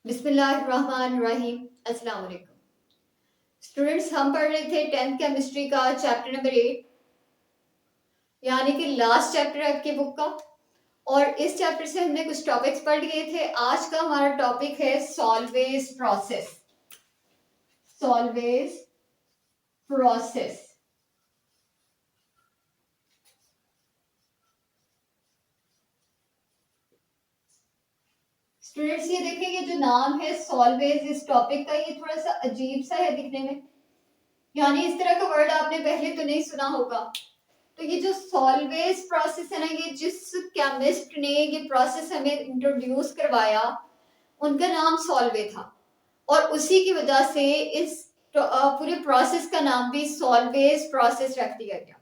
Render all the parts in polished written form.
बिस्मिल्लाहिर्रहमानिर्रहीम। अस्सलाम वालेकुम स्टूडेंट्स, हम पढ़ रहे थे 10th केमिस्ट्री का चैप्टर नंबर 8, यानी कि लास्ट चैप्टर है आपकी बुक का। और इस चैप्टर से हमने कुछ टॉपिक्स पढ़ लिए थे। आज का हमारा टॉपिक है salvage process. Salvage process. Students, ये देखिए, ये जो नाम है सॉल्वेज, इस टॉपिक का, ये थोड़ा सा अजीब सा है दिखने में। यानी इस तरह का वर्ड आपने पहले तो नहीं सुना होगा। तो ये जो सॉल्वेज प्रोसेस है ना, ये जिस केमिस्ट ने ये प्रोसेस हमें इंट्रोड्यूस करवाया, उनका नाम सॉल्वे था। और उसी की वजह से इस पूरे प्रोसेस का नाम भी सॉल्वेज प्रोसेस रख दिया गया।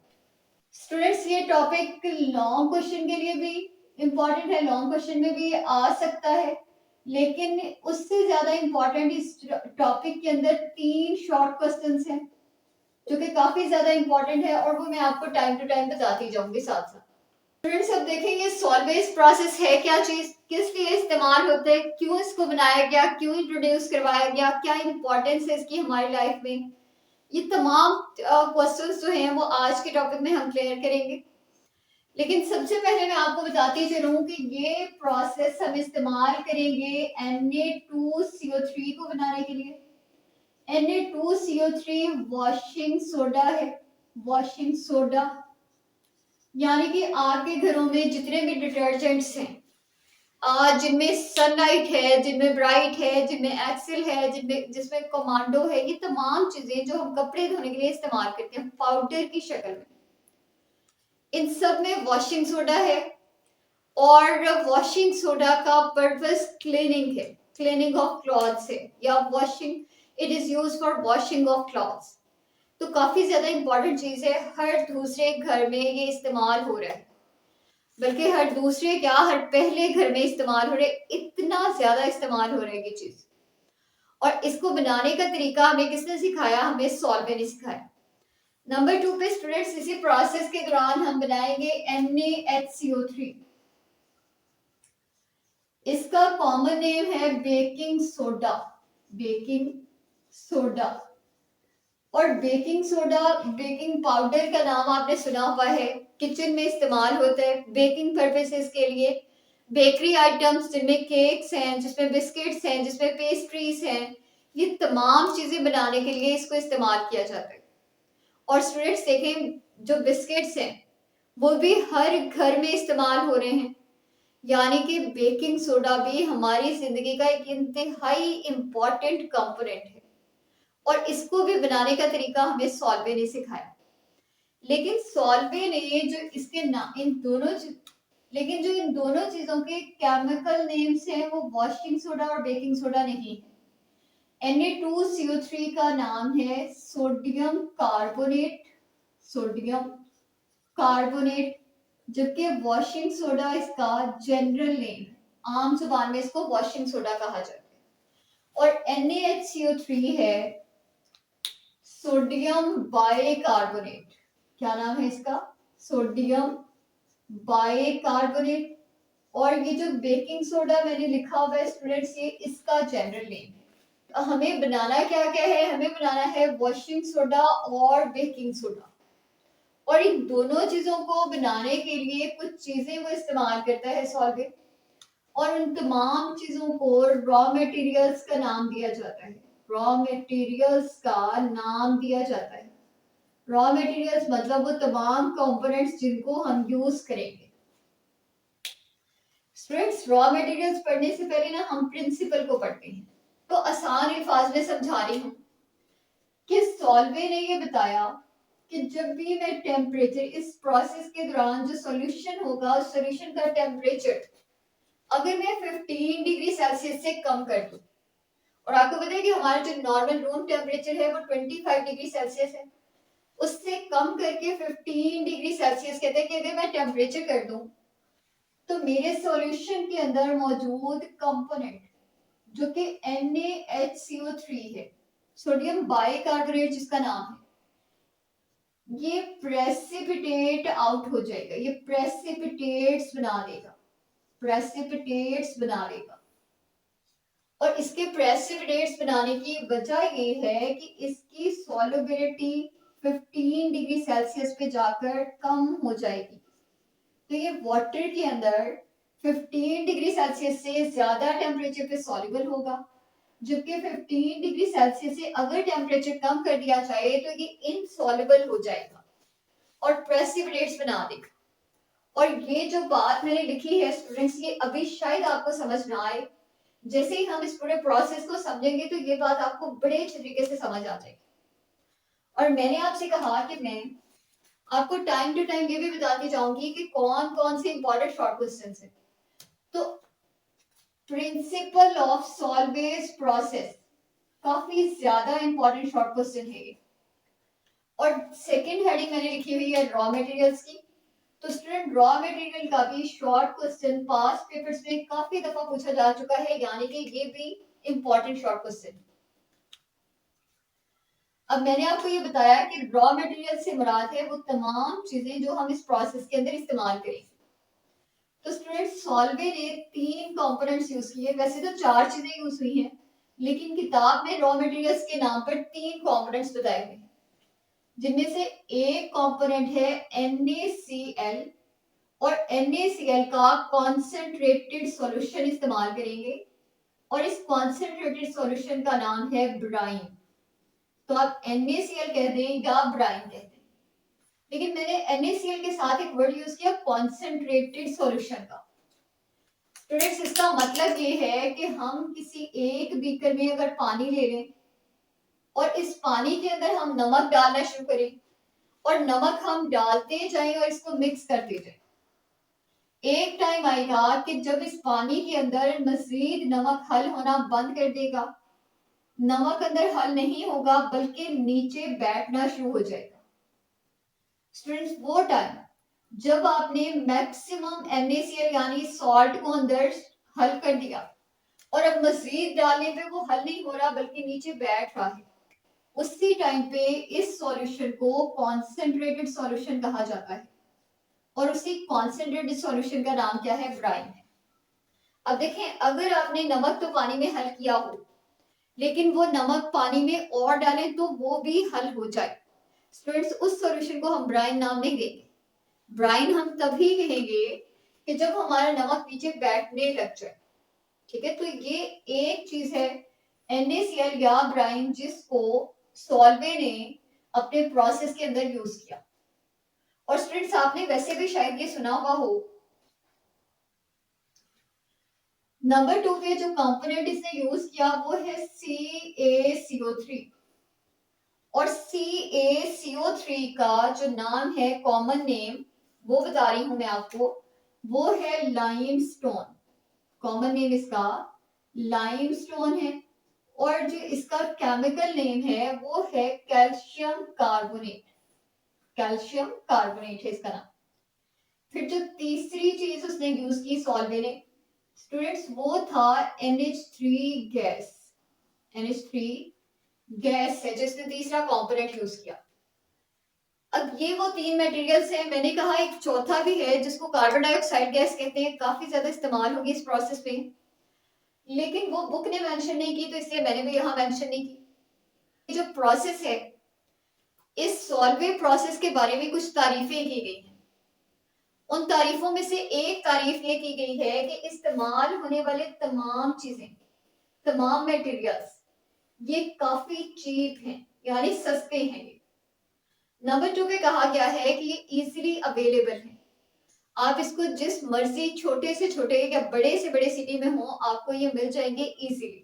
स्टूडेंट्स, ये टॉपिक लॉन्ग क्वेश्चन के लिए भी इंपॉर्टेंट है, लॉन्ग क्वेश्चन में भी आ सकता है। लेकिन उससे ज्यादा इंपॉर्टेंट इस टॉपिक के अंदर 3 शॉर्ट क्वेश्चंस हैं जो कि काफी ज्यादा इंपॉर्टेंट है, और वो मैं आपको टाइम टू टाइम बताती जाऊंगी साथ साथ। स्टूडेंट्स, अब देखेंगे सॉल्वेज प्रोसेस है क्या चीज, किस लिए इस्तेमाल होते हैं, क्यों इसको बनाया गया, क्यों इंट्रोड्यूस करवाया गया, क्या इंपॉर्टेंस है इसकी हमारी लाइफ में। ये तमाम क्वेश्चंस जो हैं वो आज के टॉपिक में हम क्लियर करेंगे। लेकिन सबसे पहले मैं आपको बताती चलूं कि ये प्रोसेस हम इस्तेमाल करेंगे Na2CO3 को बनाने के लिए। Na2CO3 वॉशिंग सोडा है, वॉशिंग सोडा। यानी कि आपके घरों में जितने भी डिटर्जेंट्स हैं, जिनमें सनलाइट है, जिनमें ब्राइट है, जिनमें एक्सेल है, जिसमें कमांडो है, ये तमाम चीजें जो हम कपड़े धोने के लिए इस्तेमाल करते हैं पाउडर की शक्ल में, इन सब में वॉशिंग सोडा है। और वॉशिंग सोडा का पर्पस क्लीनिंग है, क्लीनिंग ऑफ क्लॉथ्स है, या washing, it is use for washing of clothes. तो काफी ज्यादा इंपॉर्टेंट चीज है, हर दूसरे घर में ये इस्तेमाल हो रहा है, बल्कि हर दूसरे क्या, हर पहले घर में इस्तेमाल हो रहे, इतना ज्यादा इस्तेमाल हो रहा है ये चीज। और इसको बनाने का तरीका हमें किसने सिखाया, हमें सॉल्वे ने सिखाया। नंबर 2 पे स्टूडेंट्स, इसी प्रोसेस के दौरान हम बनाएंगे NaHCO3। इसका कॉमन नेम है बेकिंग सोडा, बेकिंग सोडा। और बेकिंग सोडा, बेकिंग पाउडर का नाम आपने सुना हुआ है, किचन में इस्तेमाल होता है बेकिंग पर्पसेस के लिए। बेकरी आइटम्स जिनमें केक्स हैं, जिसमें बिस्किट्स हैं, जिसमें पेस्ट्रीज हैं, ये तमाम चीजें बनाने के लिए इसको इस्तेमाल किया जाता है। और स्टूडेंट्स देखें, जो बिस्किट्स हैं वो भी हर घर में इस्तेमाल हो रहे हैं। यानी कि बेकिंग सोडा भी हमारी जिंदगी का एक इंतहाई इंपॉर्टेंट कंपोनेंट है। और इसको भी बनाने का तरीका हमें सॉल्वे ने सिखाया। लेकिन सॉल्वे ने जो इसके ना इन दोनों लेकिन जो इन दोनों चीजों के केमिकल नेम्स हैं वो वॉशिंग सोडा और बेकिंग सोडा नहीं है। Na2CO3 का नाम है सोडियम कार्बोनेट, सोडियम कार्बोनेट, जबकि वॉशिंग सोडा इसका जनरल नेम है, आम जुबान में इसको वॉशिंग सोडा कहा जाता है। और NaHCO3 है सोडियम बाइकार्बोनेट। क्या नाम है इसका, सोडियम बाइकार्बोनेट। और ये जो बेकिंग सोडा मैंने लिखा हुआ है स्टूडेंट्स, ये इसका जनरल नेम है। तो हमें बनाना क्या क्या है, हमें बनाना है वॉशिंग सोडा और बेकिंग सोडा। और इन दोनों चीजों को बनाने के लिए कुछ चीजें वो इस्तेमाल करता है सॉल्वे, और उन तमाम चीजों को रॉ मटेरियल्स का नाम दिया जाता है, रॉ मटेरियल्स का नाम दिया जाता है। रॉ मटेरियल्स मतलब वो तमाम कंपोनेंट्स जिनको हम यूज करेंगे। स्टूडेंट्स, रॉ मटेरियल्स पढ़ने से पहले ना हम प्रिंसिपल को पढ़ते हैं। तो आसान अल्फाज में समझा रही हूँ कि सॉल्वे ने ये बताया कि जब भी मैं टेम्परेचर, इस प्रोसेस के दौरान जो सॉल्यूशन होगा, उस सॉल्यूशन का टेम्परेचर अगर मैं 15 डिग्री सेल्सियस से कम कर दूं, और आपको पता है कि हमारा जो नॉर्मल रूम टेम्परेचर है वो 25 डिग्री सेल्सियस है, उससे कम करके 15 डिग्री सेल्सियस कहते हैं कि अगर मैं टेम्परेचर कर दूं, तो मेरे सॉल्यूशन के अंदर मौजूद कंपोनेंट जो कि NaHCO3 है, सोडियम बाइकार्बोनेट जिसका नाम है, ये प्रेसिपिटेट आउट हो जाएगा, ये प्रेसिपिटेट्स बना देगा, प्रेसिपिटेट्स बना देगा। और इसके प्रेसिपिटेट्स बनाने की वजह ये है कि इसकी सॉल्युबिलिटी 15 डिग्री सेल्सियस पे जाकर कम हो जाएगी। तो ये वाटर के अंदर 15 डिग्री सेल्सियस से ज्यादा टेम्परेचर पे सॉल्युबल होगा, जबकि 15 डिग्री सेल्सियस से अगर टेम्परेचर कम कर दिया जाए तो ये इनसॉल्युबल हो जाएगा और प्रेसिपिटेट्स बना देगा। और ये जो बात मैंने लिखी है स्टूडेंट्स, ये अभी शायद आपको समझ ना आए, जैसे ही हम इस पूरे प्रोसेस को समझेंगे तो ये बात आपको बड़े अच्छे तरीके से समझ आ जाएगी। और मैंने आपसे कहा कि मैं आपको टाइम टू टाइम ये भी बताती जाऊंगी कि कौन कौन से इंपॉर्टेंट शॉर्ट क्वेश्चन है। तो प्रिंसिपल ऑफ सॉल्वेज प्रोसेस काफी ज्यादा इंपॉर्टेंट शॉर्ट क्वेश्चन है ये। और सेकंड हेडिंग मैंने लिखी हुई है रॉ मटेरियल्स की। तो स्टूडेंट रॉ मटेरियल का भी शॉर्ट क्वेश्चन पास्ट पेपर्स में काफी दफा पूछा जा चुका है, यानी कि ये भी इंपॉर्टेंट शॉर्ट क्वेश्चन। अब मैंने आपको ये बताया कि रॉ मटेरियल से मुराद है वो तमाम चीजें जो हम इस प्रोसेस के अंदर इस्तेमाल करेंगे। तो स्टूडेंट सॉल्वे ने 3 कंपोनेंट्स यूज किए, वैसे तो 4 चीजें यूज हुई हैं, लेकिन किताब में रॉ मटेरियल्स के नाम पर 3 कंपोनेंट्स बताए गए हैं, जिनमें से एक कंपोनेंट है NaCl। और NaCl का कॉन्सेंट्रेटेड सॉल्यूशन इस्तेमाल करेंगे और इस कॉन्सेंट्रेटेड सॉल्यूशन का नाम है ब्राइन। तो आप NaCl कह दें या ब्राइन कह दें, लेकिन मैंने NaCl के साथ एक वर्ड यूज किया कॉन्सेंट्रेटेड सॉल्यूशन का। स्टूडेंट्स इसका मतलब ये है कि हम किसी एक बीकर में अगर पानी ले लें और इस पानी के अंदर हम नमक डालना शुरू करें और नमक हम डालते जाएं और इसको मिक्स करते जाएं, एक टाइम आएगा कि जब इस पानी के अंदर मजीद नमक हल होना बंद कर देगा, नमक अंदर हल नहीं होगा बल्कि नीचे बैठना शुरू हो जाएगा। स्टूडेंट्स वो टाइम जब आपने मैक्सिमम NaCl यानी सॉल्ट को अंदर हल कर दिया और अब मजीद डालने पे वो हल नहीं हो रहा बल्कि नीचे बैठ रहा है, उसी टाइम पे इस सॉल्यूशन को कॉन्सेंट्रेटेड सॉल्यूशन कहा जाता है और उसी कॉन्सेंट्रेटेड सॉल्यूशन का नाम क्या है, ब्राइन है। अब देखें, अगर आपने नमक तो पानी में हल किया हो लेकिन वो नमक पानी में और डालें तो वो भी हल हो जाए, स्टूडेंट्स उस सॉल्यूशन को हम ब्राइन नाम नहीं देंगे। ब्राइन हम तभी कहेंगे कि जब हमारा नमक नीचे बैठने लग जाए। ठीक है, तो ये एक चीज है NaCl या ब्राइन जिसको सॉल्वे ने अपने प्रोसेस के अंदर यूज किया। और स्टूडेंट्स आपने वैसे भी शायद ये सुना हुआ हो, नंबर 2 पे जो कंपोनेंट इसने यूज किया वो है CaCO3। और CaCO3 का जो नाम है, कॉमन नेम, वो बता रही हूं मैं आपको, वो है लाइमस्टोन। कॉमन नेम इसका लाइमस्टोन है और जो इसका केमिकल नेम है वो है कैल्शियम कार्बोनेट। कैल्शियम कार्बोनेट है इसका नाम। फिर जो तीसरी चीज उसने यूज की सॉल्वे ने, स्टूडेंट्स, वो था NH3 गैस। NH3 गैस है जिसने तीसरा कंपोनेंट यूज किया। अब ये वो 3 मटेरियल्स हैं। मैंने कहा एक चौथा भी है जिसको कार्बन डाइऑक्साइड गैस कहते हैं, काफी ज्यादा इस्तेमाल होगी इस प्रोसेस में, लेकिन वो बुक ने मेंशन नहीं की तो इसलिए मैंने भी यहाँ मेंशन नहीं की। जो प्रोसेस है, इस सॉल्वे प्रोसेस के बारे में कुछ तारीफें की गई हैं। उन तारीफों में से एक तारीफ ये की गई है कि इस्तेमाल होने वाले तमाम चीजें, तमाम मटेरियल्स ये काफी चीप हैं, यानी सस्ते हैं ये। नंबर 2 पे कहा गया है कि ये इजीली अवेलेबल है, आप इसको जिस मर्जी छोटे से छोटे या बड़े से बड़े सिटी में हो आपको ये मिल जाएंगे इजीली।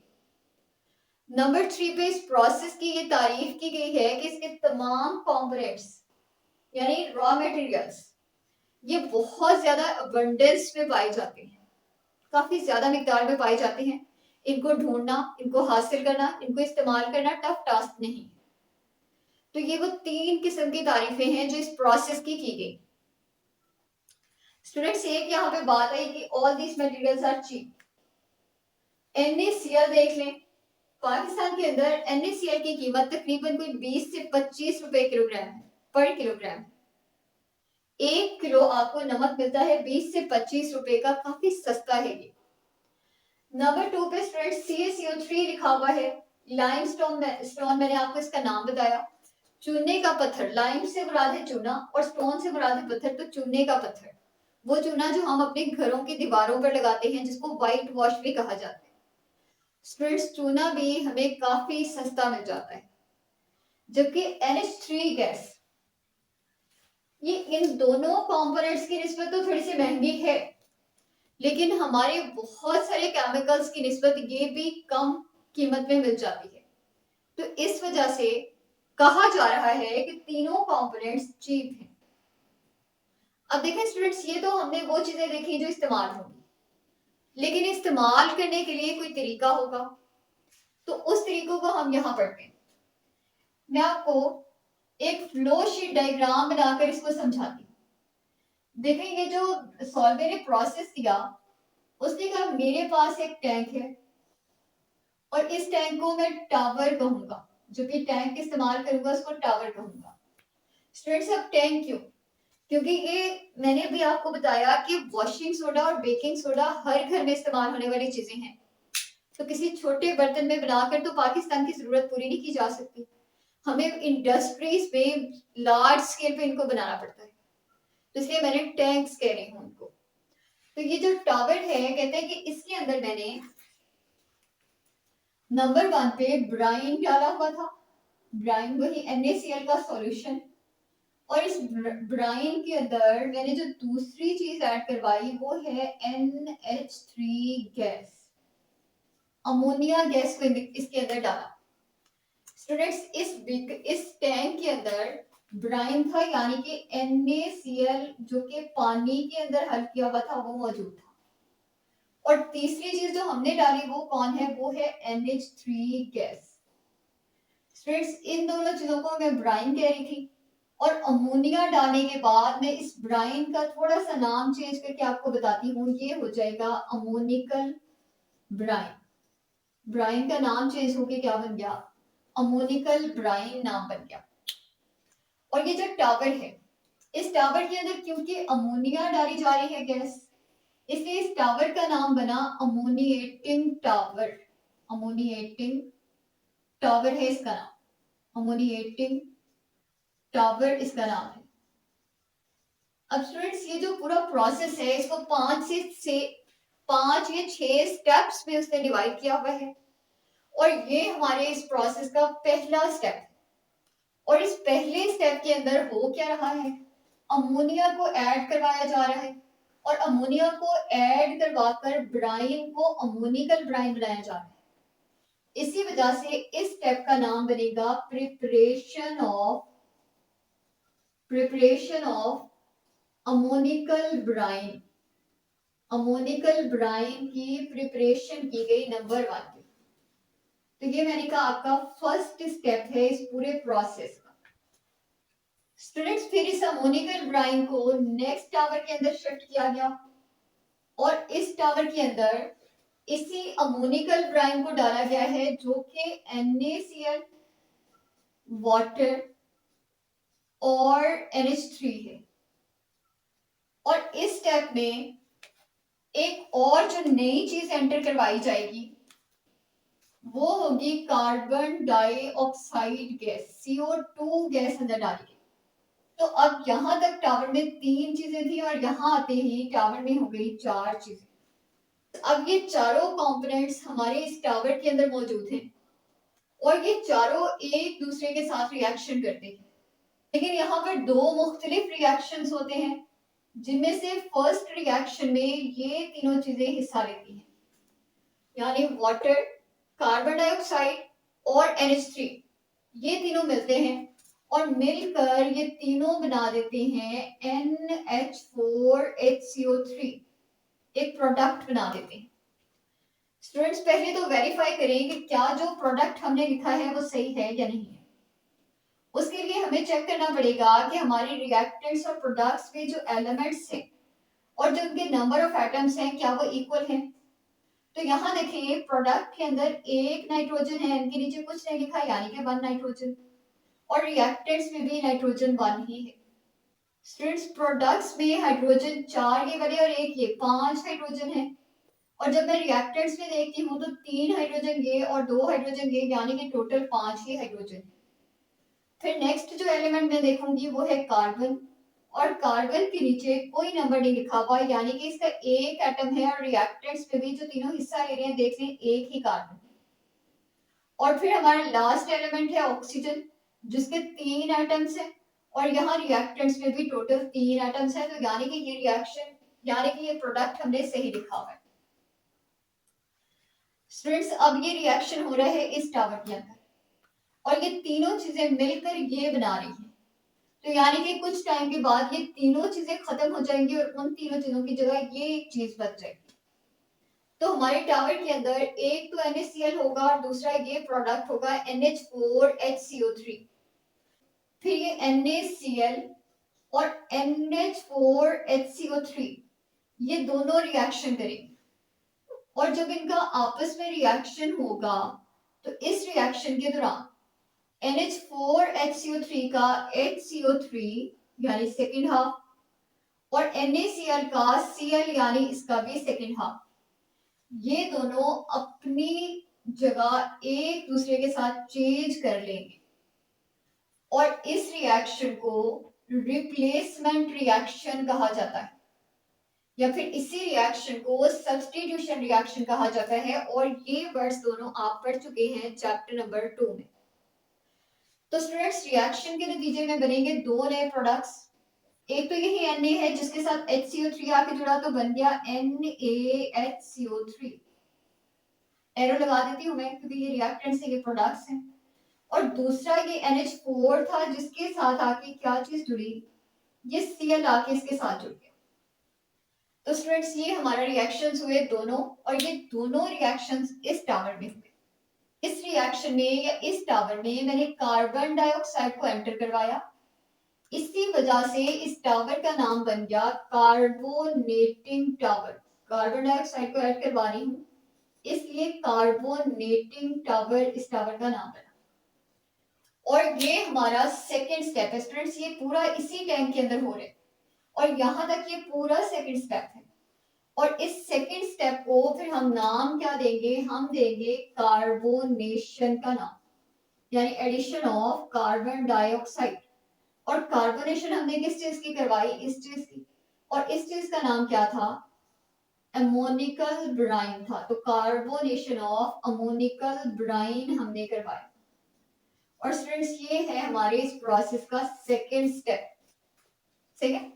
नंबर 3 पे इस प्रोसेस की ये तारीफ की गई है कि इसके तमाम कंपोनेंट्स यानी रॉ मटेरियल्स ये बहुत ज्यादा अबंडेंस में पाए जाते हैं, काफी ज्यादा मिकदार में पाए जाते हैं। इनको ढूंढना, इनको हासिल करना, इनको इस्तेमाल करना टफ टास्क नहीं। तो ये वो 3 किस्म की तारीफें हैं जो इस प्रोसेस की गई। स्टूडेंट्स, एक यहाँ पे बात आई कि all these materials are cheap. NaCl देख लें, पाकिस्तान के अंदर NaCl की कीमत तकरीबन कोई 20 से 25 रुपए किलोग्राम है, पर किलोग्राम। 1 किलो आपको नमक मिलता है 20 से 25 रुपए का, काफी सस्ता है ये। नंबर 2 पे स्टूडेंट CaCO3 लिखा हुआ है। लाइमस्टोन स्टोन मैंने आपको इसका नाम बताया। चूने का पत्थर, लाइम से मुराद है चूना और स्टोन से मुराद है पत्थर, तो चूने का पत्थर वो चूना जो हम अपने घरों की दीवारों पर लगाते हैं, जिसको व्हाइट वॉश भी कहा जाता है। स्टूडेंट्स चूना भी हमें काफी सस्ता मिल जाता है, जबकि NH3 गैस ये इन दोनों कंपोनेंट्स की निस्बत तो थोड़ी सी महंगी है, लेकिन हमारे बहुत सारे केमिकल्स की निस्बत ये भी कम कीमत में मिल जाती है। तो इस वजह से कहा जा रहा है कि तीनों कंपोनेंट्स चीप हैं। अब देखें स्टूडेंट्स, ये तो हमने वो चीजें देखी जो इस्तेमाल होंगी, लेकिन इस्तेमाल करने के लिए कोई तरीका होगा, तो उस तरीकों को हम यहाँ पढ़ते हैं। मैं आपको एक फ्लो शीट डायग्राम बनाकर इसको समझाती हूँ। देखें, ये जो सॉल्वर ने प्रोसेस किया, उसने कहा मेरे पास एक टैंक है और इस टैंक को मैं टावर कहूंगा, जो भी टैंक इस्तेमाल करूंगा उसको टावर कहूंगा। स्टूडेंट्स, अब टैंक क्यों? क्योंकि ये मैंने भी आपको बताया कि वॉशिंग सोडा और बेकिंग सोडा हर घर में इस्तेमाल होने वाली चीजें हैं, तो किसी छोटे बर्तन में बनाकर तो पाकिस्तान की जरूरत पूरी नहीं की जा सकती। हमें इंडस्ट्रीज में लार्ज स्केल पे इनको बनाना पड़ता है, तो इसलिए मैंने टैंक्स कह रही हूँ उनको। तो ये जो टावर है, कहते हैं कि इसके अंदर मैंने नंबर 1 पे ब्राइन डाला हुआ था। ब्राइन वही NaCl का सॉल्यूशन, और इस ब्राइन के अंदर मैंने जो दूसरी चीज ऐड करवाई वो है NH3 गैस, अमोनिया गैस को इसके अंदर डाला। स्टूडेंट्स, इस टैंक के अंदर ब्राइन था, यानी कि NaCl जो कि पानी के अंदर हल किया हुआ था वो मौजूद था। और तीसरी चीज जो हमने डाली वो कौन है? वो है NH3 गैस। स्टूडेंट्स, इन दोनों चीजों को मैं ब्राइन कह रही थी, और अमोनिया डालने के बाद मैं इस ब्राइन का थोड़ा सा नाम चेंज करके आपको बताती हूँ, ये हो जाएगा अमोनिकल ब्राइन। ब्राइन का नाम चेंज होके क्या बन गया? अमोनिकल ब्राइन नाम बन गया। और ये जो टावर है, इस टावर के अंदर क्योंकि अमोनिया डाली जा रही है गैस, इसलिए इस टावर का नाम बना अमोनिएटिंग टावर। अमोनिएटिंग टावर है इसका नाम, अमोनिएटिंग टावर इसका नाम है। अब स्टूडेंट्स, ये जो पूरा प्रोसेस है इसको 5 या 6 स्टेप्स में उसने डिवाइड किया हुआ है, और ये हमारे इस प्रोसेस का पहला स्टेप है। और इस पहले स्टेप के अंदर हो क्या रहा है? अमोनिया को ऐड करवाया जा रहा है, और अमोनिया को ऐड करवाकर ब्राइन को अमोनिकल ब्राइन बनाया जा रहा है। इसी वजह से इस स्टेप का नाम बनेगा preparation of ammoniacal brine. Ammoniacal brine की प्रिपरेशन की गई नंबर 1 पे। तो ये मैंने कहा आपका फर्स्ट स्टेप है इस पूरे प्रोसेस का। स्टूडेंट्स, फिर इस अमोनिकल ब्राइन को नेक्स्ट टावर के अंदर शिफ्ट किया गया, और इस टावर के अंदर इसी अमोनिकल ब्राइन को डाला गया है, जो कि NaCl, वाटर और NH3 है। और इस स्टेप में एक और जो नई चीज एंटर करवाई जाएगी वो होगी carbon dioxide gas, CO2 gas अंदर डाली। तो अब यहां तक टावर में 3 चीजें थी, और यहां आते ही टावर में हो गई 4 चीजें। अब ये चारों कंपोनेंट्स हमारे इस टावर के अंदर मौजूद हैं, और ये चारों एक दूसरे के साथ रिएक्शन करते हैं। लेकिन यहाँ पर 2 मुख्तलिफ रिएक्शंस होते हैं, जिनमें से फर्स्ट रिएक्शन में ये तीनों चीजें हिस्सा लेती हैं, यानी वाटर, कार्बन डाइऑक्साइड और NH3, ये तीनों मिलते हैं और मिलकर ये तीनों बना देते हैं NH4HCO3, एक प्रोडक्ट बना देते हैं। स्टूडेंट्स, पहले तो वेरीफाई करें कि क्या जो प्रोडक्ट हमने लिखा है वो सही है या नहीं है। उसके लिए हमें चेक करना पड़ेगा कि हमारे रिएक्टेंट्स और प्रोडक्ट्स में जो एलिमेंट्स हैं और जो उनके नंबर ऑफ एटम्स हैं, क्या वो इक्वल हैं। तो यहाँ देखिए, प्रोडक्ट के अंदर 1 नाइट्रोजन है, इनके नीचे कुछ नहीं लिखा, यानी कि 1 नाइट्रोजन, और रिएक्टेंट्स में भी नाइट्रोजन 1 ही है। स्टूडेंट्स, प्रोडक्ट्स में हाइड्रोजन 4 ये वाले और 1 ये 5 हाइड्रोजन है, और जब मैं रिएक्टेंट्स में देखती हूँ तो 3 हाइड्रोजन ये और 2 हाइड्रोजन ये, यानी कि टोटल 5 ही हाइड्रोजन। फिर नेक्स्ट जो एलिमेंट मैं देखूंगी वो है कार्बन, और कार्बन के नीचे कोई नंबर नहीं लिखा हुआ, यानी कि इसका एक एटम है, और रिएक्टेंट्स में भी जो तीनों हिस्सा ले रहे हैं देख लें एक ही कार्बन। और फिर हमारा लास्ट एलिमेंट है ऑक्सीजन, जिसके 3 एटम्स हैं, और यहाँ रिएक्टेंट्स में भी टोटल 3 एटम्स हैं, तो यानी कि ये रिएक्शन, यानी कि ये प्रोडक्ट हमने सही लिखा हुआ है। स्टूडेंट्स अब ये रिएक्शन हो रहा है इस टावर के अंदर, और ये तीनों चीजें मिलकर ये बना रही हैं, तो यानी कि कुछ टाइम के बाद ये तीनों चीजें खत्म हो जाएंगी और उन तीनों चीजों की जगह ये एक चीज बच जाएगी। तो हमारे टावर के अंदर एक तो NaCl होगा और दूसरा ये प्रोडक्ट होगा NH4HCO3। फिर ये NaCl और NH4HCO3 ये दोनों रिएक्शन करेंगे, और जब इनका आपस में रिएक्शन होगा तो इस रिएक्शन के दौरान NH4HCO3 का HCO3 यानी सेकेंड हाफ, और NaCl का Cl यानी इसका भी सेकेंड हाफ, ये दोनों अपनी जगह एक दूसरे के साथ चेंज कर लेंगे, और इस रिएक्शन को रिप्लेसमेंट रिएक्शन कहा जाता है, या फिर इसी रिएक्शन को सब्स्टिट्यूशन रिएक्शन कहा जाता है, और ये वर्ड्स दोनों आप पढ़ चुके हैं चैप्टर नंबर 2 में। तो स्टूडेंट्स रिएक्शन के नतीजे में बनेंगे दो नए प्रोडक्ट्स, एक तो यही Na है जिसके साथ HCO3 आके जुड़ा तो बन गया NaHCO3, एरो लगा देती हूँ मैं क्योंकि ये रिएक्टेंट्स है, ये प्रोडक्ट्स हैं, और दूसरा ये NH4 था जिसके साथ आके क्या चीज जुड़ी, ये Cl आके इसके साथ जुड़ गया। तो स्टूडेंट्स ये हमारा रिएक्शंस हुए दोनों, और ये दोनों रिएक्शंस इस टावर में हुए। इस रिएक्शन में या इस टावर में मैंने कार्बन डाइऑक्साइड को एंटर करवाया, इसी वजह से इस टावर का नाम बन गया कार्बोनेटिंग टावर। कार्बन डाइऑक्साइड को ऐड करवा रही हूँ इसलिए कार्बोनेटिंग टावर इस टावर का नाम बना। और ये हमारा सेकेंड स्टेप है स्टूडेंट्स, ये पूरा इसी टैंक के अंदर हो रहा है, और यहां तक ये पूरा सेकेंड स्टेप है, और इस सेकेंड स्टेप को फिर हम नाम क्या देंगे, हम देंगे कार्बोनेशन का नाम, यानी एडिशन ऑफ कार्बन डाइऑक्साइड। और कार्बोनेशन हमने किस चीज की करवाई, इस चीज की, और इस चीज का नाम क्या था, अमोनिकल ब्राइन था, तो कार्बोनेशन ऑफ अमोनिकल ब्राइन हमने करवाया। और स्टूडेंट्स ये है हमारे इस प्रोसेस का सेकेंड स्टेप, ठीक है।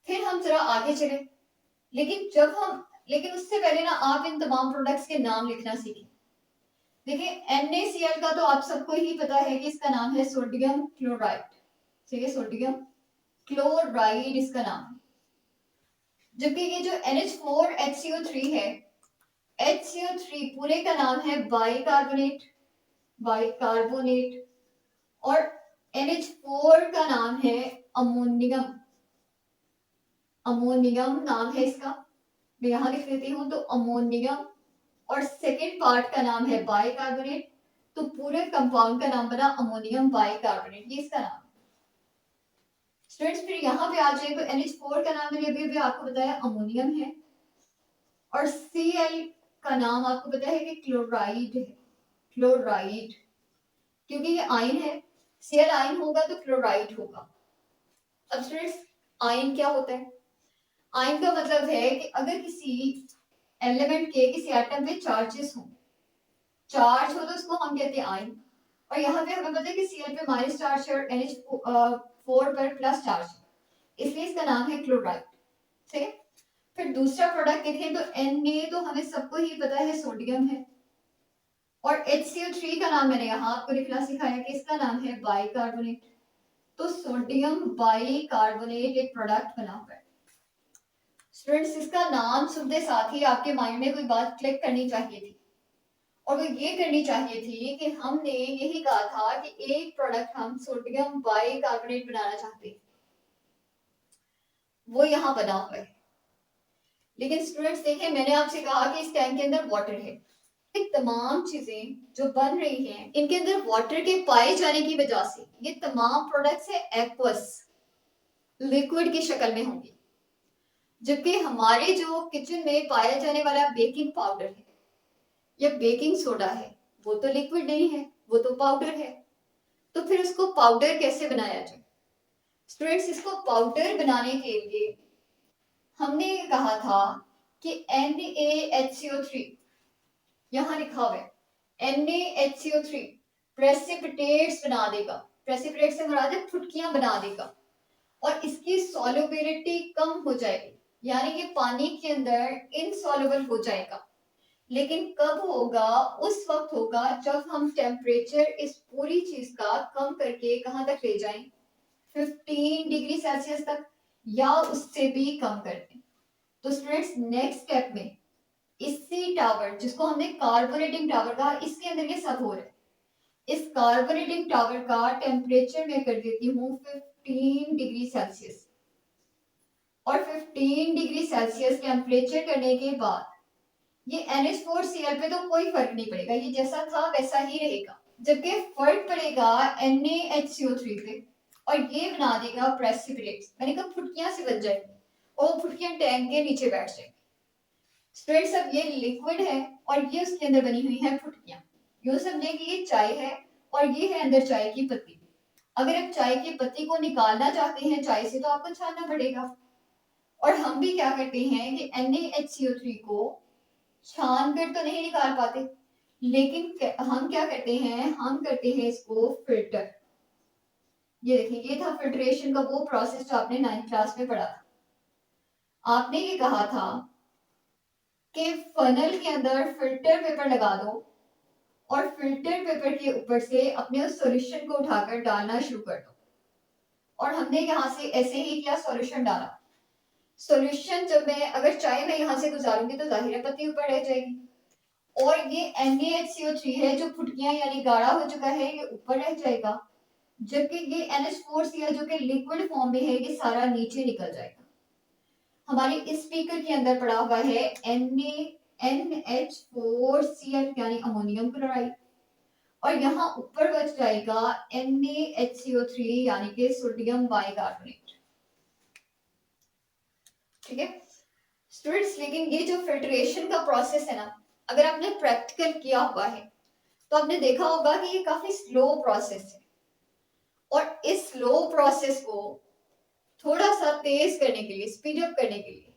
फिर हम जरा आगे चले, लेकिन उससे पहले ना आप इन तमाम प्रोडक्ट्स के नाम लिखना सीखें। देखिए NaCl का तो आप सबको ही पता है कि इसका नाम है सोडियम क्लोराइड, ठीक है, सोडियम क्लोराइड इसका नाम है। जबकि ये जो NH4HCO3 है, HCO3 पूरे का नाम है बाइकार्बोनेट, बाइकार्बोनेट, और NH4 का नाम है अमोनियम, अमोनियम नाम है इसका, मैं यहां लिख देती हूँ, तो अमोनियम, और सेकेंड पार्ट का नाम है बाइकार्बोनेट, तो पूरे कंपाउंड का नाम बना अमोनियम बाइकार्बोनेट, ये इसका नाम है। स्टूडेंट्स फिर यहाँ पे आ जाए तो NH4 का नाम मैंने अभी अभी आपको बताया अमोनियम है, और Cl का नाम आपको पता है कि क्लोराइड है, क्लोराइड, क्योंकि ये आयन है, Cl आयन होगा तो क्लोराइड होगा। अब स्टूडेंट्स आयन क्या होता है, आयन का मतलब है कि अगर किसी एलिमेंट के किसी एटम पे चार्जेस हो, चार्ज हो तो उसको हम कहते हैं आयन, और यहाँ पे हमें पता है कि Cl पे माइनस चार्ज है और NH4 पर प्लस चार्ज है, इसलिए इसका नाम है क्लोराइड, ठीक है। फिर दूसरा प्रोडक्ट देखें तो Na तो हमें सबको ही पता है सोडियम है, और HCO3 का नाम मैंने यहाँ आपको लिखना सिखाया कि इसका नाम है बाइकार्बोनेट, तो सोडियम बाइकार्बोनेट एक प्रोडक्ट बना हुआ है। स्टूडेंट्स इसका नाम सुनते साथ ही आपके माइंड में कोई बात क्लिक करनी चाहिए थी, और वो ये करनी चाहिए थी कि हमने यही कहा था कि एक प्रोडक्ट हम सोडियम बाइकार्बोनेट बनाना चाहते हैं, वो यहाँ बना हुआ है। लेकिन स्टूडेंट्स देखें मैंने आपसे कहा कि इस टैंक के अंदर वाटर है, तमाम चीजें जो बन रही हैं इनके अंदर वाटर के पाए जाने की वजह से ये तमाम प्रोडक्ट्स है एक्वस, लिक्विड की शक्ल में होंगी, जबकि हमारे जो किचन में पाया जाने वाला बेकिंग पाउडर है या बेकिंग सोडा है, वो तो लिक्विड नहीं है, वो तो पाउडर है। तो फिर उसको पाउडर कैसे बनाया जाए? स्टूडेंट्स, इसको पाउडर बनाने के लिए हमने कहा था कि NaHCO3, यहाँ लिखा हुआ है NaHCO3 प्रेसिपिटेट्स बना देगा। प्रेसिपिटेट से मुराद है फुटकियां बना देगा और इसकी सॉल्युबिलिटी कम हो जाएगी, यानी कि पानी के अंदर इनसॉल्युबल हो जाएगा। लेकिन कब होगा? उस वक्त होगा जब हम टेम्परेचर इस पूरी चीज का कम करके कहां तक ले जाएं? 15 डिग्री सेल्सियस तक, या उससे भी कम कर दें। तो स्टूडेंट्स, नेक्स्ट स्टेप में इसी टावर, जिसको हमने कार्बोनेटिंग टावर कहा, इसके अंदर ये सब हो रहा है। इस कार्बोनेटिंग टावर का टेम्परेचर मैं कर देती हूँ 15 डिग्री सेल्सियस। और 15 डिग्री सेल्सियस टेम्परेचर करने के बाद ये NH4Cl पे तो कोई फर्क नहीं पड़ेगा, ये जैसा था वैसा ही रहेगा। जबकि फर्क पड़ेगा NaHCO3 पे, और ये बना देगा प्रेसिपिटेट्स। मैंने कहा फुटकियां से बन जाएगी और फुटकियां टैंक के नीचे बैठ जाएंगी। स्टूडेंट्स, अब ये लिक्विड है और ये उसके अंदर बनी हुई है फुटकियां। यूं समझे कि ये चाय है और ये है अंदर चाय की पत्ती। अगर आप चाय की पत्ती को निकालना चाहते हैं चाय से, तो आपको छानना पड़ेगा। और हम भी क्या करते हैं कि NaHCO3 को छान कर तो नहीं निकाल पाते, लेकिन हम क्या करते हैं, हम करते हैं इसको फिल्टर। ये देखिए, ये था फिल्ट्रेशन का वो प्रोसेस जो आपने 9th क्लास में पढ़ा था। आपने ये कहा था कि फनल के अंदर फिल्टर पेपर लगा दो और फिल्टर पेपर के ऊपर से अपने उस सॉल्यूशन को उठाकर डालना शुरू कर दो। और हमने यहाँ से ऐसे ही किया, सॉल्यूशन डाला। सॉल्यूशन जब मैं, अगर चाय मैं यहाँ से गुजारूंगी तो जाहिर है पत्ती ऊपर रह जाएगी, और ये NaHCO3 है जो फुटकियां यानी गाढ़ा हो चुका है, ये ऊपर रह जाएगा। जबकि ये NH4Cl जो कि लिक्विड फॉर्म में है, ये सारा नीचे निकल जाएगा। हमारे इस स्पीकर के अंदर पड़ा हुआ है NH4Cl यानी अमोनियम क्लोराइड, और यहाँ ऊपर बच जाएगा NaHCO3 यानी कि सोडियम बाइकार्बोनेट। ठीक है स्टूडेंट्स, लेकिन ये जो फिल्ट्रेशन का प्रोसेस है ना, अगर आपने प्रैक्टिकल किया हुआ है तो आपने देखा होगा कि ये काफी स्लो प्रोसेस है। और इस स्लो प्रोसेस को थोड़ा सा तेज करने के लिए, स्पीड अप करने के लिए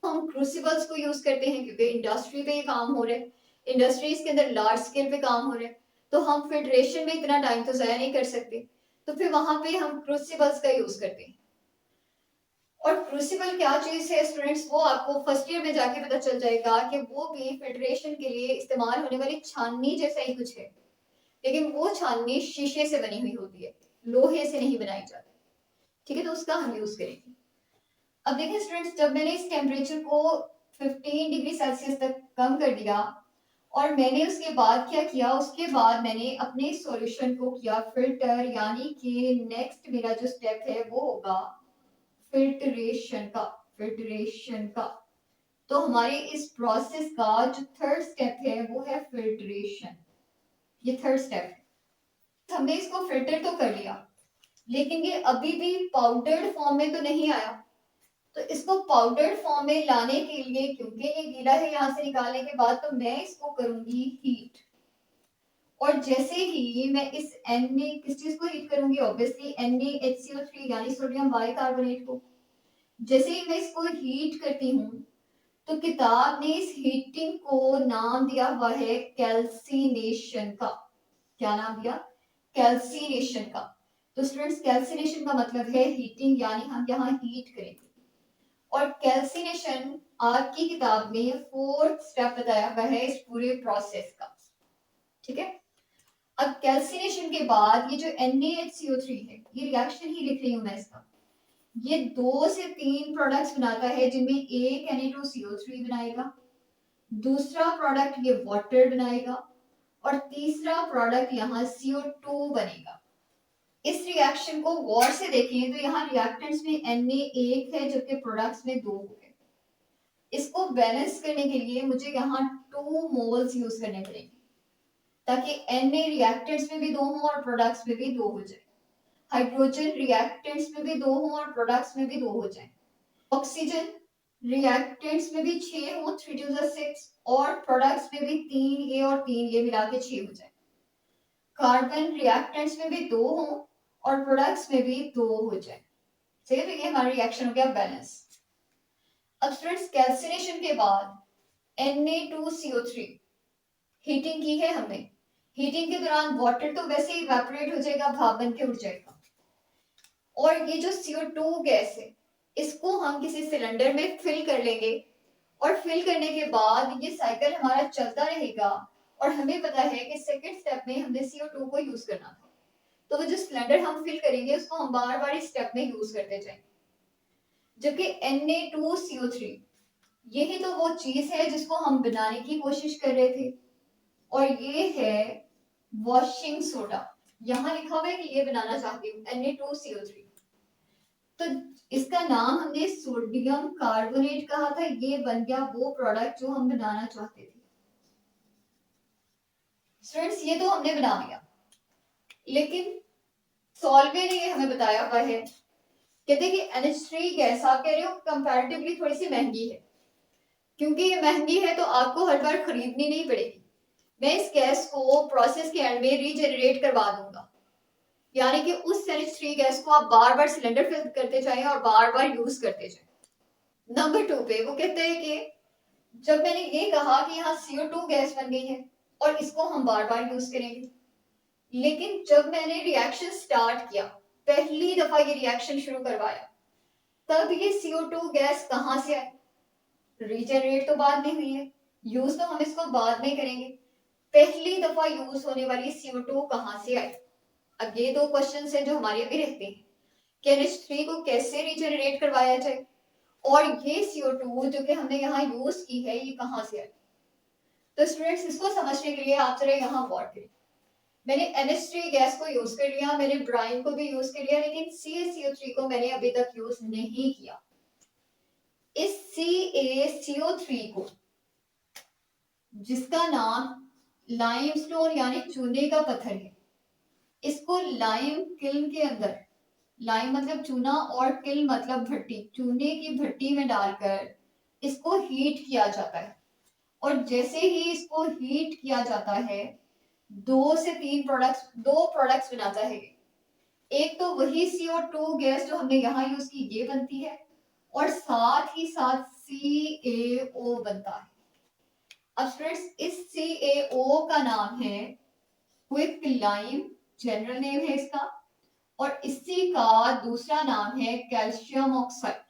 हम क्रूसिबल्स को यूज करते हैं, क्योंकि इंडस्ट्री पे ये काम हो रहा है, इंडस्ट्रीज के अंदर लार्ज स्केल पे काम हो रहा है, तो हम फिल्ट्रेशन में इतना टाइम तो जाया नहीं कर सकते। तो फिर वहां पे हम क्रूसिबल्स का यूज करते हैं। और क्रूसिबल क्या चीज है स्टूडेंट्स, वो आपको फर्स्ट ईयर में जाके पता चल जाएगा कि वो भी फिल्ट्रेशन के लिए इस्तेमाल होने वाली छाननी जैसा ही कुछ है, लेकिन वो छाननी शीशे से बनी हुई होती है, लोहे से नहीं बनाई जाती। ठीक है, तो उसका हम यूज करेंगे। अब देखिए स्टूडेंट्स, जब मैंने इस टेम्परेचर को 15 डिग्री सेल्सियस तक कम कर दिया, और मैंने उसके बाद क्या किया, उसके बाद मैंने अपने सॉल्यूशन को किया फिल्टर, यानी कि नेक्स्ट मेरा जो स्टेप है वो होगा फिल्ट्रेशन का। फिल्ट्रेशन का तो हमारे इस प्रोसेस का जो थर्ड स्टेप है वो है फिल्ट्रेशन। ये थर्ड स्टेप है। हमने इसको फिल्टर तो कर लिया, लेकिन ये अभी भी पाउडर्ड फॉर्म में तो नहीं आया। तो इसको पाउडर्ड फॉर्म में लाने के लिए, क्योंकि ये गीला है यहाँ से निकालने के बाद, तो मैं इसको करूंगी हीट। और जैसे ही मैं इस किस चीज को हीट करूंगी, ऑब्वियसली NaHCO3 यानी सोडियम बाइकार्बोनेट को। जैसे ही मैं इसको हीट करती हूँ, तो किताब ने इस हीटिंग को नाम दिया हुआ है कैल्सिनेशन का। क्या नाम दिया? कैल्सिनेशन का। तो स्टूडेंट्स, कैल्सिनेशन का मतलब है हीटिंग, यानी हम यहाँ हीट करेंगे। और कैल्सिनेशन आपकी किताब में फोर्थ स्टेप बताया हुआ है इस पूरे प्रोसेस का। ठीक है, अब कैल्सिनेशन के बाद ये जो NaHCO3 है, ये रिएक्शन ही लिख रही हूं मैं इसका, ये 2 से 3 प्रोडक्ट्स बनाता है, जिनमें एक Na2CO3 बनाएगा, दूसरा प्रोडक्ट ये वाटर बनाएगा, और तीसरा प्रोडक्ट यहाँ CO2 बनेगा। इस रिएक्शन को गौर से देखें तो यहाँ रिएक्टेंट्स में Na एक है, जबकि प्रोडक्ट्स में 2 है। इसको बैलेंस करने के लिए मुझे यहाँ 2 मोल्स यूज करने पड़ेंगे, ताकि Na रिएक्टेंट्स में भी 2 हो और प्रोडक्ट्स में भी 2 हो जाए, हाइड्रोजन रिएक्टेंट्स में भी 2 हो और प्रोडक्ट्स में भी 2 हो जाए, ऑक्सीजन रिएक्टेंट्स में भी 6 हो, 3 टू द 6, और प्रोडक्ट्स में भी 3 ये और 3 ये मिला के 6 हो जाए। कार्बन रिएक्टेंट्स में भी 2 हो और प्रोडक्ट्स में भी 2 हो जाए। सही है, तो ये हमारा रिएक्शन हो गया बैलेंस। अब स्टूडेंट्स कैल्सिनेशन के बाद Na2CO3 हीटिंग की है हमने। हीटिंग के दौरान वाटर तो वैसे ही इवेपोरेट हो जाएगा, भाप बन के उड़ जाएगा, और ये जो CO2 गैस है इसको हम किसी सिलेंडर में फिल कर लेंगे, और फिल करने के बाद ये साइकिल हमारा चलता रहेगा, और हमें पता है कि सेकंड स्टेप में हमने CO2 को यूज करना था, तो वो जो सिलेंडर हम फिल करेंगे उसको हम बार बार इस स्टेप में यूज करते जाएंगे। जबकि Na2CO3 यही तो वो चीज है जिसको हम बनाने की कोशिश कर रहे थे, और ये है वॉशिंग सोडा। यहाँ लिखा हुआ है कि ये बनाना चाहती हूँ Na2CO3, तो इसका नाम हमने सोडियम कार्बोनेट कहा था, ये बन गया वो प्रोडक्ट जो हम बनाना चाहते थे। स्टूडेंट्स ये तो हमने बना लिया, लेकिन सॉल्वर ने हमें बताया हुआ है, कहते कि NH3 गैस आप कह रहे हो कंपैरेटिवली थोड़ी सी महंगी है, क्योंकि ये महंगी है तो आपको हर बार खरीदनी नहीं पड़ेगी, मैं इस गैस को प्रोसेस के एंड में रीजनरेट करवा दूंगा, यानी कि उस NH3 गैस को आप बार बार सिलेंडर फिल करते जाएं और बार बार यूज करते जाएं। नंबर 2 पे वो कहते हैं कि जब मैंने ये कहा कि यहाँ CO2 गैस बन गई है और इसको हम बार बार यूज करेंगे, लेकिन जब मैंने रिएक्शन स्टार्ट किया, पहली दफा ये रिएक्शन शुरू करवाया, तब ये CO2 गैस कहाँ से आई? रीजनरेट तो बाद में हुई है, यूज तो हम इसको बाद में करेंगे, पहली दफा यूज होने वाली CO2 कहाँ से आई? अब ये 2 क्वेश्चन है जो हमारे अभी रहते हैं कि NH3 को कैसे रीजनरेट करवाया जाए, और ये CO2 जो कि हमने यहाँ यूज की है ये कहाँ से आई? तो स्टूडेंट्स इसको समझने के लिए आप जरा यहाँ गौर करें। मैंने NH3 गैस को यूज कर लिया, मैंने ब्राइन को भी यूज कर लिया, लेकिन CaCO3 को मैंने अभी तक यूज नहीं किया। इस CaCO3 को, जिसका नाम लाइमस्टोन यानी चूने का पत्थर है, इसको लाइम किल्न के अंदर, लाइम मतलब चूना और किल्न मतलब भट्टी, चूने की भट्टी में डालकर इसको हीट किया जाता है, और जैसे ही इसको हीट किया जाता है 2 से 3 प्रोडक्ट्स, 2 प्रोडक्ट्स बनाता है। एक तो वही CO2 गैस जो हमने यहाँ यूज की ये बनती है, और साथ ही साथ CaO बनता है। अब स्टूडेंट्स इस CaO का नाम है क्विक लाइम, जनरल नेम है इसका, और इसी का दूसरा नाम है कैल्शियम ऑक्साइड।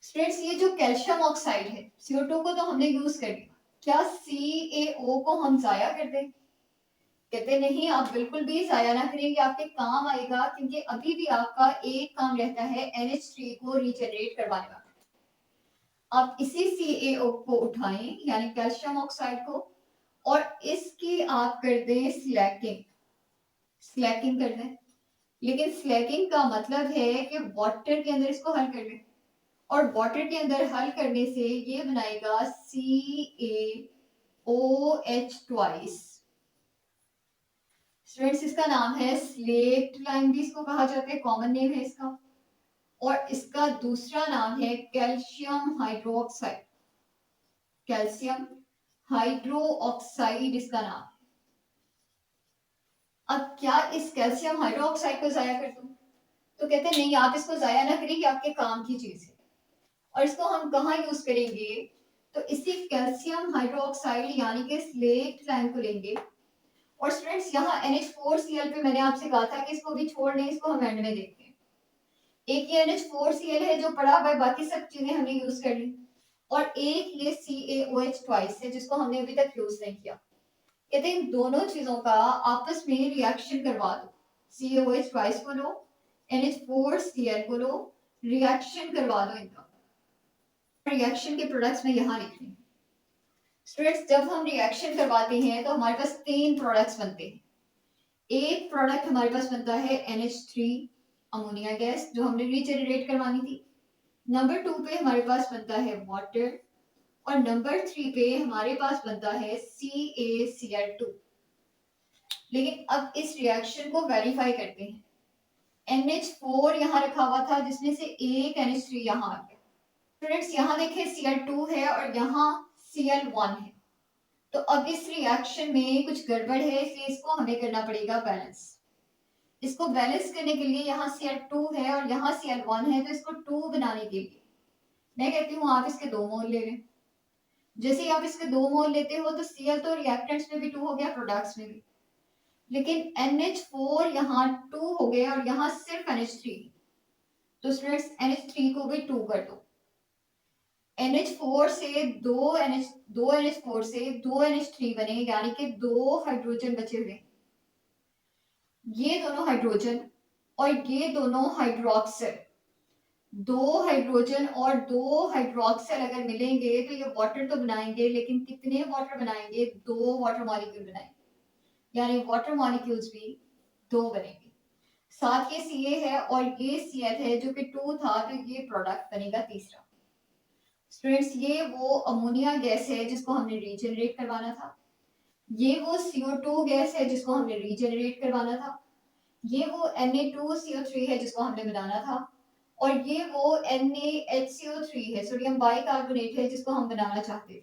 स्टूडेंट्स ये जो कैल्शियम ऑक्साइड है, CO2 को तो हमने यूज कर लिया, क्या CaO को हम जाया कर दें? कहते नहीं, आप बिल्कुल भी जाया ना करेंगे, आपके काम आएगा, क्योंकि अभी भी आपका एक काम रहता है NH3 को रीजनरेट करवाने का। आप इसी CaO को उठाएं यानी कैल्शियम ऑक्साइड को, और इसकी आप कर दें स्लैकिंग, स्लैकिंग कर दें, लेकिन स्लैकिंग का मतलब है कि वाटर के अंदर इसको हल कर लें, और वाटर के अंदर हल करने से ये बनाएगा CaOH ट्वाइस। स्टूडेंट्स इसका नाम है स्लेट लाइम, भी इसको कहा जाता है, कॉमन नेम है इसका, और इसका दूसरा नाम है कैल्शियम हाइड्रोक्साइड, कैल्शियम हाइड्रोक्साइड इसका नाम है। अब क्या इस कैल्शियम हाइड्रोक्साइड को जाया कर दूं? तो कहते हैं नहीं, आप इसको जाया ना करें, आपके काम की चीज है, और इसको हम कहाँ यूज करेंगे? तो इसी कैल्शियम हाइड्रोक्साइड यानी कि स्लेट लाइम को लेंगे, और स्टूडेंट्स यहाँ NH4Cl पे मैंने आपसे कहा था कि इसको भी छोड़ दें, इसको हम एंड में देखते हैं। एक ये NH4Cl है जो पड़ा हुआ है, बाकी सब चीजें हमने यूज कर ली, और एक ये CaOH ट्वाइस है जिसको हमने अभी तक यूज नहीं किया। कहते हैं इन दोनों चीजों का आपस में रिएक्शन करवा दो, CaOH ट्वाइस को लो, NH4Cl को लो, रिएक्शन करवा दो इनका, रिएक्शन के प्रोडक्ट्स में यहाँ लिख रही हूँ। स्टूडेंट्स जब हम रिएक्शन करवाते हैं तो हमारे पास 3 प्रोडक्ट्स बनते हैं। एक प्रोडक्ट हमारे पास बनता है NH3 अमोनिया गैस जो हमने रीजनरेट करवानी थी, नंबर 2 पे हमारे पास बनता है वाटर, और नंबर 3 पे हमारे पास बनता है CaCl2। लेकिन अब इस रिएक्शन को वेरीफाई करते हैं। NH4 यहाँ रखा हुआ था जिसमें से एक NH3 यहाँ आ गया। स्टूडेंट्स यहाँ देखें Cl2 है और यहाँ Cl1 है, तो अब इस रिएक्शन में कुछ गड़बड़ है, इसलिए इसको हमें करना पड़ेगा बैलेंस। इसको बैलेंस करने के लिए यहाँ Cl2 है और यहाँ Cl1 है, तो इसको 2 बनाने के लिए मैं कहती हूँ आप इसके 2 मोल ले लें। जैसे ही आप इसके 2 मोल लेते हो तो Cl तो रिएक्टेंट्स में भी 2 हो गया, प्रोडक्ट्स में भी, लेकिन NH4 यहाँ 2 हो गया और यहाँ सिर्फ NH3, तो स्टूडेंट्स NH3 को भी 2 कर दो। NH4 से दो NH4 से 2 NH3 बने, यानी कि 2 हाइड्रोजन बचे हुए। ये दोनों हाइड्रोजन और ये दोनों हाइड्रोक्सिल, 2 हाइड्रोजन और 2 हाइड्रोक्सिल अगर मिलेंगे तो ये वाटर तो बनाएंगे, लेकिन कितने वाटर बनाएंगे? 2 वाटर मॉलिक्यूल बनाएंगे, यानी वाटर मॉलिक्यूल्स भी 2 बनेंगे। साथ ये Ca है और ये Cl है जो कि 2 था, तो ये प्रोडक्ट बनेगा तीसरा। स्टूडेंट्स ये वो अमोनिया गैस है जिसको हमने रीजनरेट करवाना था, ये वो CO2 गैस है जिसको हमने रीजनरेट करवाना था, ये वो Na2CO3 है जिसको हमने बनाना था, और ये वो NaHCO3 है, सोडियम बाइकार्बोनेट है, जिसको हम बनाना चाहते थे।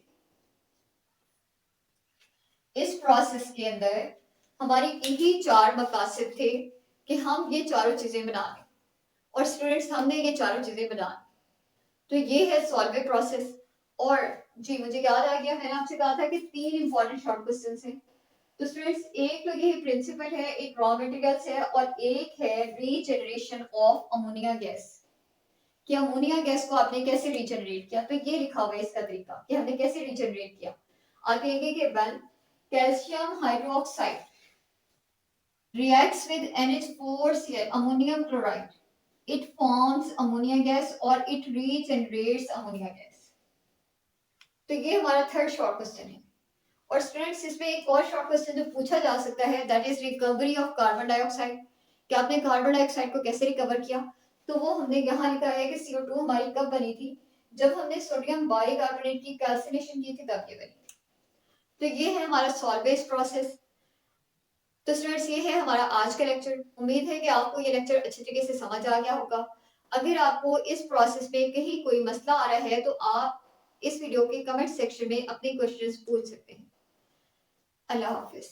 इस प्रोसेस के अंदर हमारी यही 4 मकासद थे कि हम ये चारों चीजें बना लें, और स्टूडेंट्स हमने ये चारों चीजें बना ली। तो ये है सॉल्वे प्रोसेस। और जी मुझे याद आ गया, मैंने आपसे कहा था कि 3 इंपॉर्टेंट शॉर्ट क्वेश्चन हैं। तो स्टूडेंट्स एक तो ये प्रिंसिपल है, एक रॉ मटेरियल्स है, और एक है रीजनरेशन ऑफ अमोनिया गैस, कि अमोनिया गैस को आपने कैसे रीजनरेट किया। तो ये लिखा हुआ है इसका तरीका कि हमने कैसे रीजनरेट किया। आप कहेंगे कि one calcium hydroxide reacts with NH4Cl ammonium chloride, it forms ammonia gas और it regenerates ammonia gas। तो ये हमारा थर्ड शॉर्ट क्वेश्चन है। और स्टूडेंट्स इसमें एक और शॉर्ट क्वेश्चन जो पूछा जा सकता है, that is recovery of carbon dioxide, कि आपने कार्बन डाइऑक्साइड को कैसे रिकवर किया। तो वो हमने यहाँ लिखा है कि CO2 हमारी कब बनी थी? जब हमने सोडियम बाइकार्बोनेट की कैल्सिनेशन की थी तब ये बनी। तो ये है हमारा सॉल्वेज प्रोसेस। तो स्टूडेंट्स ये है हमारा आज का लेक्चर। उम्मीद है कि आपको ये लेक्चर अच्छे तरीके से समझ आ गया होगा। अगर आपको इस प्रोसेस में कहीं कोई मसला आ रहा है तो आप इस वीडियो के कमेंट सेक्शन में अपने क्वेश्चंस पूछ सकते हैं। अल्लाह हाफिज।